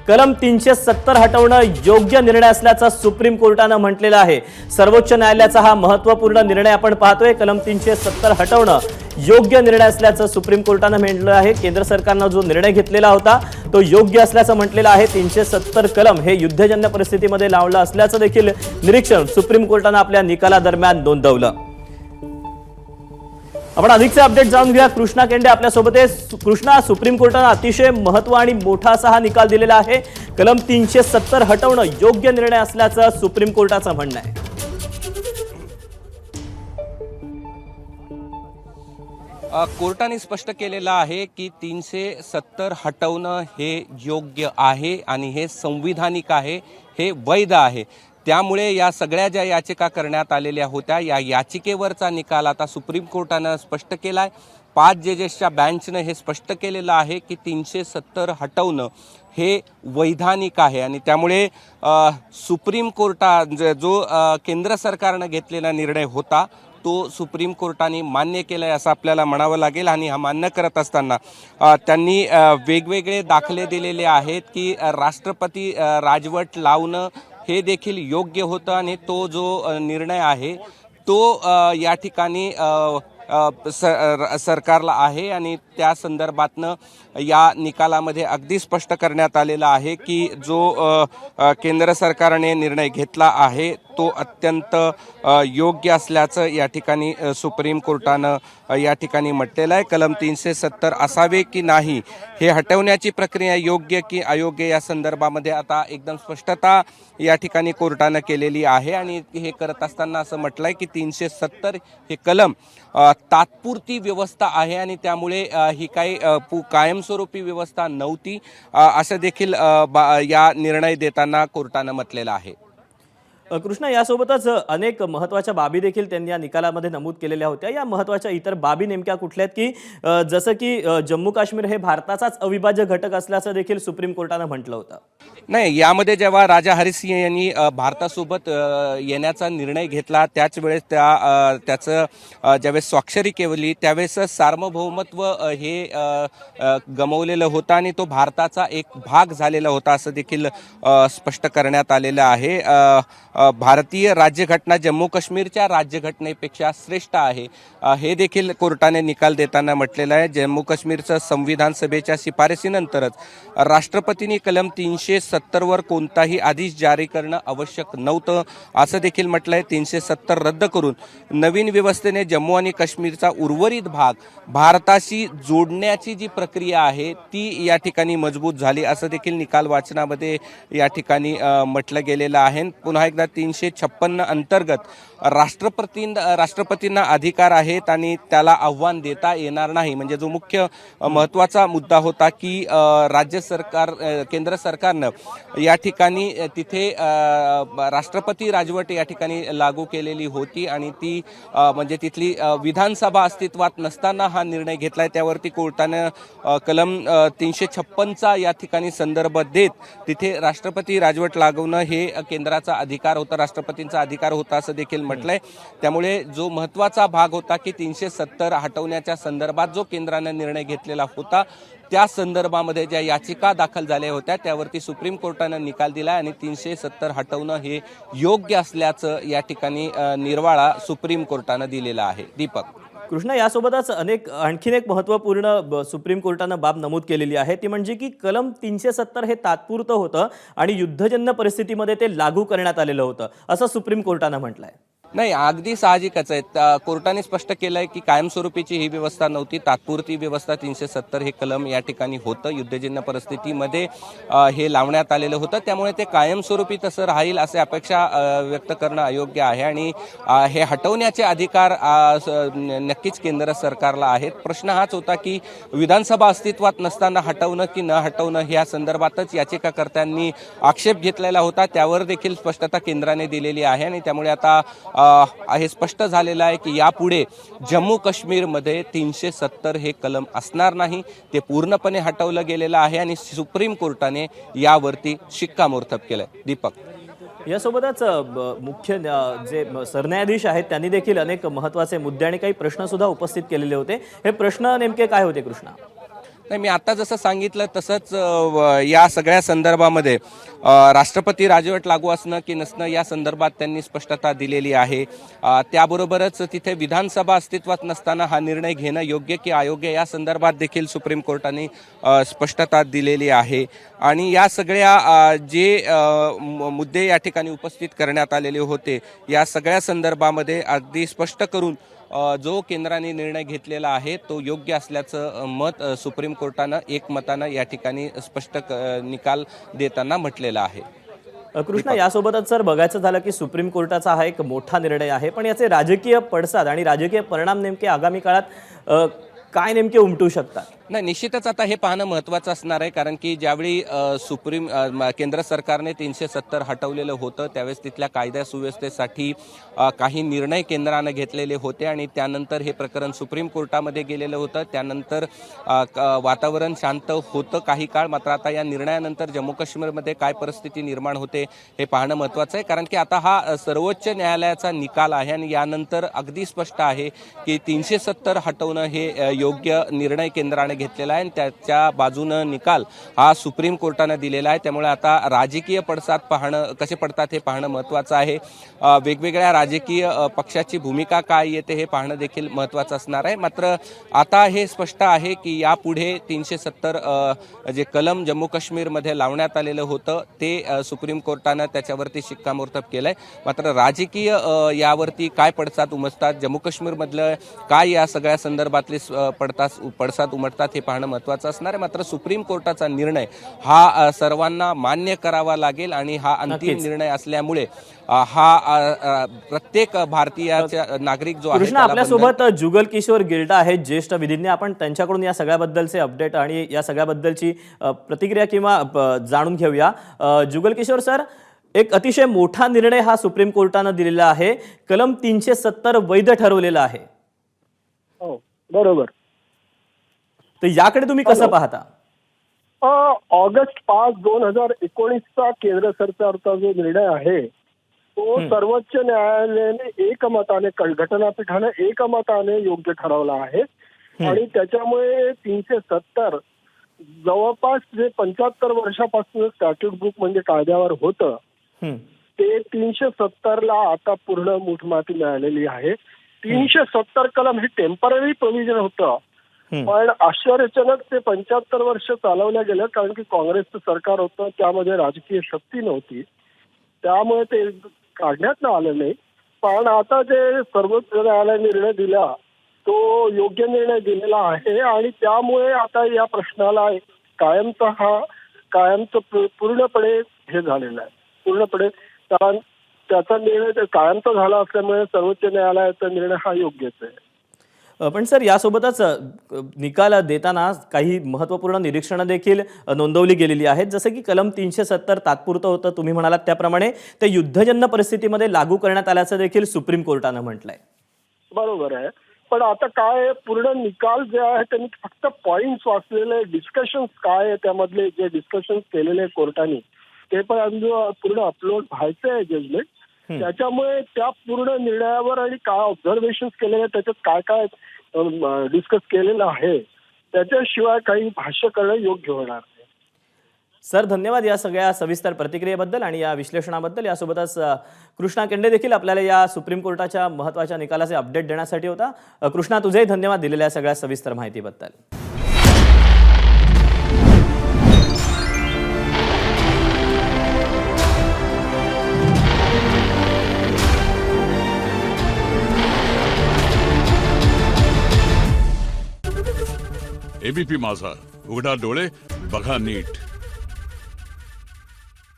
कलम 370 हटवणं योग्य निर्णय असल्याचं सुप्रीम कोर्टानं म्हटलेलं आहे। सर्वोच्च न्यायालयाचा हा महत्त्वपूर्ण निर्णय आपण पाहतोय। कलम 370 हटवणं योग्य निर्णय असल्याचं सुप्रीम कोर्टानं म्हटलं आहे। केंद्र सरकारनं जो निर्णय घेतलेला होता तो योग्य असल्याचं म्हटलेलं आहे। 370 कलम हे युद्धजन्य परिस्थितीमध्ये लावलं असल्याचं देखील निरीक्षण सुप्रीम कोर्टानं आपल्या निकालादरम्यान नोंदवलं। आपण अधिकचे अपडेट जाणून घेऊया। कृष्णा केंडे आपल्या सोबत आहे। कृष्णा, सुप्रीम कोर्टाने अतिशय महत्त्व आणि मोठा असा हा निकाल दिलेला आहे। कलम 370 हटवणं योग्य निर्णय असल्याचं सुप्रीम कोर्टाचं म्हणणं आहे। कोर्टाने स्पष्ट केलेलं आहे की 370 हटवणं हे योग्य आहे आणि हे संविधानिक आहे, हे वैध आहे। त्यामुळे या सगळ्या ज्या याचिका करण्यात आलेल्या होत्या या याचिकेवरचा निकाल आता सुप्रीम कोर्टानं स्पष्ट केलाय। 5 जजेसच्या बेंचने हे स्पष्ट केलेलं आहे की 370 हटवणं हे वैधानिक आहे आणि त्यामुळे सुप्रीम कोर्टात जो केंद्र सरकारनं घेतलेला निर्णय होता तो सुप्रीम कोर्टाने मान्य केलाय असं आपल्याला म्हणावं लागेल। आणि हा मान्य करत असताना त्यांनी वेगवेगळे दाखले दिलेले आहेत की राष्ट्रपती राजवट लावणं हे देखील योग्य होतं आणि तो जो निर्णय आहे तो या ठिकाणी सरकारला आहे आणि त्या संदर्भातनं या निकालामध्ये अगदी स्पष्ट करण्यात आलेलं आहे की जो केंद्र सरकारने निर्णय घेतला आहे तो अत्यंत योग्य असल्याचं या ठिकाणी सुप्रीम कोर्टानं या ठिकाणी म्हटलेलं आहे। कलम 370 असावे की नाही हे हटवण्याची प्रक्रिया योग्य की अयोग्य या संदर्भामध्ये आता एकदम स्पष्टता या ठिकाणी कोर्टानं केलेली आहे आणि हे करत असताना असं म्हटलंय की 370 हे कलम तात्पुरती व्यवस्था आहे आणि त्यामुळे ही काही कायमस्वरूपी व्यवस्था नव्हती असं देखील या निर्णय देताना कोर्टानं म्हटलेलं आहे। कृष्णा, यासोबतच अनेक महत्त्वाच्या बाबी देखील त्यांनी या निकालामध्ये नमूद केलेल्या होत्या। या महत्त्वाच्या इतर बाबी नेमक्या कुठल्या आहेत की जसं की जम्मू काश्मीर हे भारताचाच अविभाज्य घटक असल्याचं देखील सुप्रीम कोर्टानं म्हटलं होतं। नाही, यामध्ये जेव्हा राजा हरिसिंह यांनी भारतासोबत येण्याचा निर्णय घेतला त्याच वेळेस त्याचं ज्यावेळेस स्वाक्षरी केली त्यावेळेस सार्वभौमत्व हे गमावलेलं होतं आणि तो भारताचा एक भाग झालेला होता असं देखील स्पष्ट करण्यात आलेलं आहे। भारतीय राज्यघटना जम्मू काश्मीरच्या राज्यघटनेपेक्षा श्रेष्ठ आहे हे देखील कोर्टाने निकाल देताना म्हटलेलं आहे। जम्मू काश्मीरचं संविधान सभेच्या शिफारसीनंतरच राष्ट्रपतींनी कलम 370 वर कोणताही आदेश जारी करणं आवश्यक नव्हतं असं देखील म्हटलंय। 370 रद्द करून नवीन व्यवस्थेने जम्मू आणि काश्मीरचा उर्वरित भाग भारताशी जोडण्याची जी प्रक्रिया आहे ती या ठिकाणी मजबूत झाली असं देखील निकाल वाचनामध्ये या ठिकाणी म्हटलं गेलेलं आहे। पुन्हा एकदा 356 अंतर्गत राष्ट्रपतींना अधिकार आहेत आणि त्याला आव्हान देता येणार नाही म्हणजे जो मुख्य महत्त्वाचा मुद्दा होता की राज्य सरकार केंद्र सरकारनं या ठिकाणी तिथे राष्ट्रपती राजवट या ठिकाणी लागू केलेली होती आणि ती म्हणजे तिथली विधानसभा अस्तित्वात नसताना हा निर्णय घेतलाय। त्यावरती कोर्टानं कलम 356चा या ठिकाणी संदर्भ देत तिथे राष्ट्रपती राजवट लागवणं हे केंद्राचा अधिकार होता, राष्ट्रपतींचा अधिकार होता असं देखील म्हटलंय। त्यामुळे जो महत्त्वाचा भाग होता की 370 हटवण्याच्या संदर्भात जो केंद्रानं निर्णय घेतलेला होता त्या संदर्भामध्ये ज्या याचिका दाखल झाल्या होत्या त्यावरती सुप्रीम कोर्टानं निकाल दिला आणि 370 हटवणं हे योग्य असल्याचं या ठिकाणी निर्वाळा सुप्रीम कोर्टानं दिलेला आहे। दीपक। कृष्णा, यासोबतच आणखीन एक महत्त्वपूर्ण सुप्रीम कोर्टानं बाब नमूद केलेली आहे ती म्हणजे की कलम 370 हे तात्पुरतं होतं आणि युद्धजन्य परिस्थितीमध्ये ते लागू करण्यात आलेलं होतं असं सुप्रीम कोर्टानं म्हटलंय। नाही, अगदी साहजिकच आहे। कोर्टाने स्पष्ट केलंय की कायमस्वरूपीची ही व्यवस्था नव्हती, तात्पुरती व्यवस्था 370 हे कलम या ठिकाणी होतं। युद्धजन्य परिस्थितीमध्ये हे लावण्यात आलेलं होतं त्यामुळे ते कायमस्वरूपी तसं राहील असे अपेक्षा व्यक्त करणं अयोग्य आहे आणि हे हटवण्याचे अधिकार नक्कीच केंद्र सरकारला आहेत। प्रश्न हाच होता की विधानसभा अस्तित्वात नसताना हटवणं की न हटवणं ह्या संदर्भातच याचिकाकर्त्यांनी आक्षेप घेतलेला होता। त्यावर देखील स्पष्टता केंद्राने दिलेली आहे आणि त्यामुळे आता हे स्पष्ट झालेलं आहे की यापुढे जम्मू काश्मीरमध्ये 370 हे कलम असणार नाही, ते पूर्णपणे हटवलं गेलेलं आहे आणि सुप्रीम कोर्टाने यावरती शिक्कामोर्तब केलंय। दीपक। यासोबतच मुख्य जे सरन्यायाधीश आहेत त्यांनी देखील अनेक महत्त्वाचे मुद्दे आणि काही प्रश्न सुद्धा उपस्थित केलेले होते। हे प्रश्न नेमके काय होते कृष्णा? नाही, मी आता जसं सांगितलं तसंच या सगळ्या संदर्भामध्ये राष्ट्रपती राजवट लागू असणं की नसणं या संदर्भात त्यांनी स्पष्टता दिलेली आहे. त्याबरोबरच तिथे विधानसभा अस्तित्वात नसताना हा निर्णय घेणं योग्य की अयोग्य या संदर्भात देखील सुप्रीम कोर्टाने स्पष्टता दिलेली आहे. आणि या सगळ्या जे मुद्दे या ठिकाणी उपस्थित करण्यात आलेले होते या सगळ्या संदर्भामध्ये अगदी स्पष्ट करून जो केंद्राने निर्णय घेतलेला आहे तो योग्य असल्याचं मत सुप्रीम कोर्टानं एकमतानं या ठिकाणी स्पष्ट निकाल देताना म्हटलेलं आहे. कृष्णा, यासोबतच सर बघायचं झालं की सुप्रीम कोर्टाचा हा एक मोठा निर्णय आहे, पण याचे राजकीय पडसाद आणि राजकीय परिणाम नेमके आगामी काळात काय नेमके उमटू शकतात? नाही, निश्चितच आता हे पाहणं महत्त्वाचं असणार आहे, कारण की ज्यावेळी केंद्र सरकारने 370 हटवलेलं होतं त्यावेळेस तिथल्या कायदा सुव्यवस्थेसाठी काही निर्णय केंद्रानं घेतलेले होते आणि त्यानंतर हे प्रकरण सुप्रीम कोर्टामध्ये गेलेलं होतं. त्यानंतर वातावरण शांत होतं काही काळ. मात्र आता या निर्णयानंतर जम्मू काश्मीरमध्ये काय परिस्थिती निर्माण होते हे पाहणं महत्त्वाचं आहे, कारण की आता हा सर्वोच्च न्यायालयाचा निकाल आहे आणि यानंतर अगदी स्पष्ट आहे की 370 हटवणं हे योग्य निर्णय केंद्राने घेतलेला आहे आणि त्याच्या बाजूनं निकाल हा सुप्रीम कोर्टानं दिलेला आहे. त्यामुळे आता राजकीय पडसाद पाहणं कसे पडतात हे पाहणं महत्त्वाचं आहे. वेगवेगळ्या राजकीय पक्षाची भूमिका काय येते हे पाहणं देखील महत्त्वाचं असणार आहे. मात्र आता हे स्पष्ट आहे की यापुढे 370 जे कलम जम्मू काश्मीरमध्ये लावण्यात आलेलं होतं ते सुप्रीम कोर्टानं त्याच्यावरती शिक्कामोर्तब केलंय. मात्र राजकीय यावरती काय पडसाद उमटतात, जम्मू काश्मीरमधलं काय या सगळ्या संदर्भातले पडसाद उमटतात हे पाहणं महत्त्वाचं असणार आहे. मात्र सुप्रीम कोर्टाचा निर्णय हा सर्वांना मान्य करावा लागेल आणि हा अंतिम निर्णय असल्यामुळे हा प्रत्येक भारतीयाचा नागरिक जो आहे. कृष्णा, आपल्यासोबत जुगल किशोर गिल्डा आहेत, ज्येष्ठ विधिज्ञ. आपण त्यांच्याकडून या सगळ्याबद्दलचे अपडेट आणि या सगळ्याबद्दलची प्रतिक्रिया किंवा जाणून घेऊया. जुगल किशोर सर, एक अतिशय मोठा निर्णय हा सुप्रीम कोर्टानं दिलेला आहे. कलम 370 वैध ठरवलेला आहे. हो, बरोबर. तर याकडे तुम्ही कसं पाहता? ऑगस्ट 5, 2019चा केंद्र सरकारचा जो निर्णय आहे तो सर्वोच्च न्यायालयाने एकमताने, घटनापीठाने एकमताने योग्य ठरवला आहे. आणि त्याच्यामुळे 370 जवळपास जे 75 वर्षापासून स्टॅट्यूट बुक म्हणजे कायद्यावर होतं ते 370ला आता पूर्ण मूठमाती मिळालेली आहे. 370 कलम हे टेम्पररी प्रोव्हिजन होतं, पण आश्चर्यजनक ते 75 वर्ष चालवलं गेलं, कारण की काँग्रेसचं सरकार होतं, त्यामध्ये राजकीय शक्ती नव्हती, त्यामुळे ते काढण्यात आलं नाही. पण आता जे सर्वोच्च न्यायालयाने निर्णय दिला तो योग्य निर्णय दिलेला आहे आणि त्यामुळे आता या प्रश्नाला कायमचं पूर्णपणे हे झालेलं आहे. पूर्णपणे कारण त्याचा निर्णय कायमचा झाला असल्यामुळे सर्वोच्च न्यायालयाचा निर्णय हा योग्यच आहे. पण सर, यासोबतच निकाल देताना काही महत्त्वपूर्ण निरीक्षणं देखील नोंदवली गेलेली आहेत. जसं की कलम 370 तात्पुरतं होतं, तुम्ही म्हणालात त्याप्रमाणे ते युद्धजन्य परिस्थितीमध्ये लागू करण्यात आल्याचं देखील सुप्रीम कोर्टानं म्हटलंय. बरोबर आहे, पण आता काय पूर्ण निकाल जे आहे त्यांनी फक्त पॉइंट्स वाचलेले, डिस्कशन्स काय आहे त्यामधले जे डिस्कशन्स केलेले कोर्टाने ते पण पूर्ण अपलोड व्हायचं आहे जजमेंट. त्याच्यामुळे त्या पूर्ण निर्णयावर आणि काय ऑब्झर्वेशन केलेले त्याच्यात काय काय डिस्कस केलेलं आहे त्याच्याशिवाय काही भाष्य करणं योग्य होणार नाही. सर, धन्यवाद या सगळ्या सविस्तर प्रतिक्रियेबद्दल आणि या विश्लेषणाबद्दल. यासोबतच कृष्णा केंडे देखील आपल्याला या सुप्रीम कोर्टाच्या महत्त्वाच्या निकालाचे अपडेट देण्यासाठी होता. कृष्णा, तुझेही धन्यवाद दिलेल्या सगळ्या सविस्तर माहितीबद्दल. एबीपी माझा, उघडा डोळे बघा नीट.